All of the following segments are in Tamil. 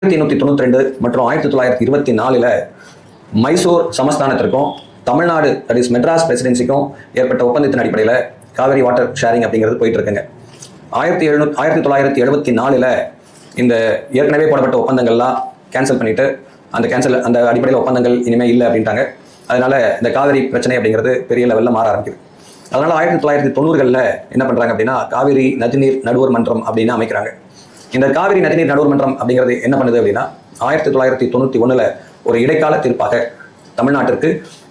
1892 மற்றும் 1924 மைசூர் சமஸ்தானத்திற்கும் தமிழ்நாடு தட் இஸ் மெட்ராஸ் பிரசிடென்சிக்கும் ஏற்பட்ட ஒப்பந்தத்தின் அடிப்படையில் காவிரி வாட்டர் ஷேரிங் அப்படிங்கிறது போயிட்டு இருக்குங்க. 1974 இந்த ஏற்கனவே போடப்பட்ட ஒப்பந்தங்கள்லாம் கேன்சல் பண்ணிட்டு அந்த அடிப்படையில் ஒப்பந்தங்கள் இனிமேல் இல்லை அப்படின்ட்டாங்க. அதனால இந்த காவிரி பிரச்சனை அப்படிங்கிறது பெரிய லெவலில் மாற ஆரம்பிக்குது. அதனால 1990களில் என்ன பண்றாங்க அப்படின்னா காவிரி நதிநீர் நடுவர் மன்றம் அப்படின்னு அமைக்கிறாங்க. இந்த காவிரி நதிநீர் நடுவர் மன்றம் அப்படிங்கிறது என்ன பண்ணுது அப்படின்னா 1991 ஒரு இடைக்கால தீர்ப்பாக தமிழ்நாட்டிற்கு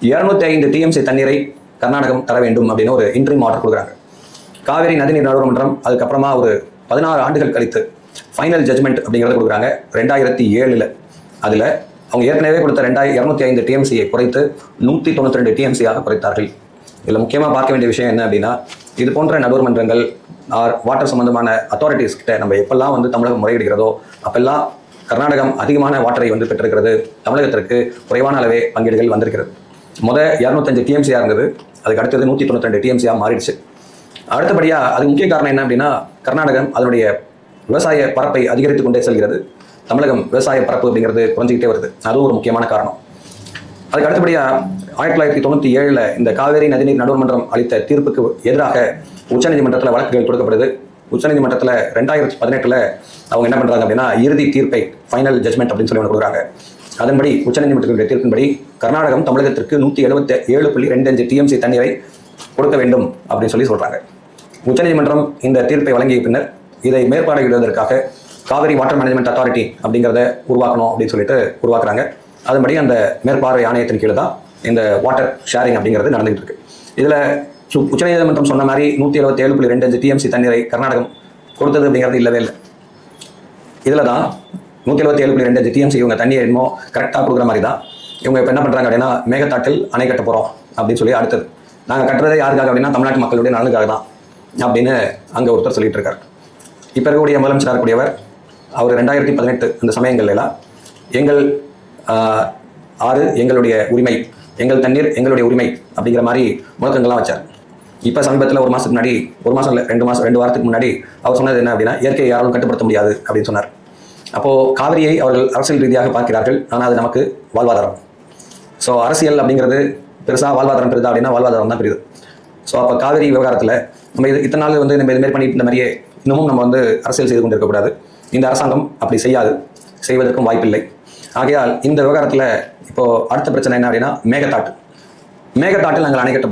205 டிஎம்சி தண்ணீரை கர்நாடகம் தர வேண்டும் அப்படின்னு ஒரு இன்ட்ரீம் ஆர்டர் கொடுக்குறாங்க. காவிரி நதிநீர் நடுவர் மன்றம் அதுக்கப்புறமா ஒரு 16 ஆண்டுகள் கழித்து ஃபைனல் ஜட்மெண்ட் அப்படிங்கிறத கொடுக்குறாங்க 2007. அதில் அவங்க ஏற்கனவே கொடுத்த 205 டிஎம்சியை குறைத்து 192 டிஎம்சியாக குறைத்தார்கள். இதில் முக்கியமாக பார்க்க வேண்டிய விஷயம் என்ன அப்படின்னா இது போன்ற நடுவர் மன்றங்கள் வாட்டர் சம்பந்தமான அத்தாரிட்டிஸ் கிட்ட நம்ம எப்பெல்லாம் தமிழகம் முறையிடுகிறதோ அப்பெல்லாம் கர்நாடகம் அதிகமான வாட்டரை பெற்றிருக்கிறது, தமிழகத்திற்கு குறைவான அளவே பங்கீடுகள் வந்திருக்கிறது. 205 டிஎம்சியாக இருந்தது, அதுக்கு அடுத்தது 192 டிஎம்சியாக மாறிடுச்சு. அடுத்தபடியாக அதுக்கு முக்கிய காரணம் என்ன அப்படின்னா கர்நாடகம் அதனுடைய விவசாய பரப்பை அதிகரித்து கொண்டே செல்கிறது, தமிழகம் விவசாய பரப்பு அப்படிங்கிறது குறைஞ்சிக்கிட்டே வருது. அதுவும் ஒரு முக்கியமான காரணம். அதுக்கு அடுத்தபடியாக 1997 இந்த காவேரி நதிநீர் நடுவர் மன்றம் அளித்த தீர்ப்புக்கு எதிராக உச்சநீதிமன்றத்தில் வழக்குகள் தொடுக்கப்படுது. உச்சநீதிமன்றத்தில் 2018 அவங்க என்ன பண்றாங்க அப்படின்னா இறுதி தீர்ப்பை ஃபைனல் ஜட்மெண்ட் அப்படின்னு சொல்லி கொடுக்குறாங்க. அதன்படி உச்சநீதிமன்றத்தினுடைய தீர்ப்பின்படி கர்நாடகம் தமிழகத்திற்கு 177.25 டிஎம்சி தண்ணீரை கொடுக்க வேண்டும் அப்படின்னு சொல்லி சொல்றாங்க. உச்சநீதிமன்றம் இந்த தீர்ப்பை வழங்கிய பின்னர் இதை மேற்பார்வையிடுவதற்காக காவிரி வாட்டர் மேனேஜ்மெண்ட் அத்தாரிட்டி அப்படிங்கிறத உருவாக்கணும் அப்படின்னு சொல்லிட்டு உருவாக்குறாங்க. அதன்படி அந்த மேற்பார்வை ஆணையத்தின் கீழே தான் இந்த வாட்டர் ஷேரிங் அப்படிங்கிறது நடந்துகிட்டு இருக்கு. இதுல உச்சநீதிமன்றம் சொன்ன மாதிரி 177.25 டிஎம்சி தண்ணீரை கர்நாடகம் கொடுத்தது அப்படிங்கிறது இல்லவே இல்லை. இதுல தான் 177.25 டிஎம்சி இவங்க தண்ணியை என்னமோ கரெக்டாக கொடுக்குற மாதிரி தான் இவங்க இப்போ என்ன பண்றாங்க அப்படின்னா மேகதாட்டில் அணை கட்ட போறோம் அப்படின்னு சொல்லி அடுத்தது நாங்கள் கட்டுறதே யாருக்காக அப்படின்னா தமிழ்நாட்டு மக்களுடைய நலனுக்காக தான் அப்படின்னு அங்கே ஒருத்தர் சொல்லிட்டு இருக்காரு. இப்போ இருக்கக்கூடிய முதலமைச்சராக இருக்கக்கூடியவர் அவர் 2018 அந்த சமயங்கள்ல எங்கள் ஆறு எங்களுடைய உரிமை, எங்கள் தண்ணீர் எங்களுடைய உரிமை அப்படிங்கிற மாதிரி முழக்கங்கள்லாம் வச்சார். இப்போ சமீபத்தில் ஒரு மாதத்துக்கு முன்னாடி, ஒரு மாதம் இல்லை 2 வாரத்துக்கு முன்னாடி அவர் சொன்னது என்ன அப்படின்னா இயற்கையை யாராலும் கட்டுப்படுத்த முடியாது அப்படின்னு சொன்னார். அப்போது காவிரியை அவர்கள் அரசியல் ரீதியாக பார்க்கிறார்கள், ஆனால் அது நமக்கு வாழ்வாதாரம். ஸோ அரசியல் அப்படிங்கிறது பெருசாக வாழ்வாதாரம் பெறுதா அப்படின்னா வாழ்வாதாரம் தான் பெரியுது. ஸோ அப்போ காவிரி விவகாரத்தில் நம்ம இத்தனை நாள் நம்ம இதுமாரி பண்ணிட்டு இந்த மாதிரியே இன்னமும் நம்ம அரசியல் செய்து கொண்டு இருக்கக்கூடாது. இந்த அரசாங்கம் அப்படி செய்யாது, செய்வதற்கும் வாய்ப்பில்லை. ஆகையால் இந்த விவகாரத்தில் இப்போ அடுத்த பிரச்சனை என்ன அப்படின்னா மேகதாட்டில் நாங்கள் அணை கட்ட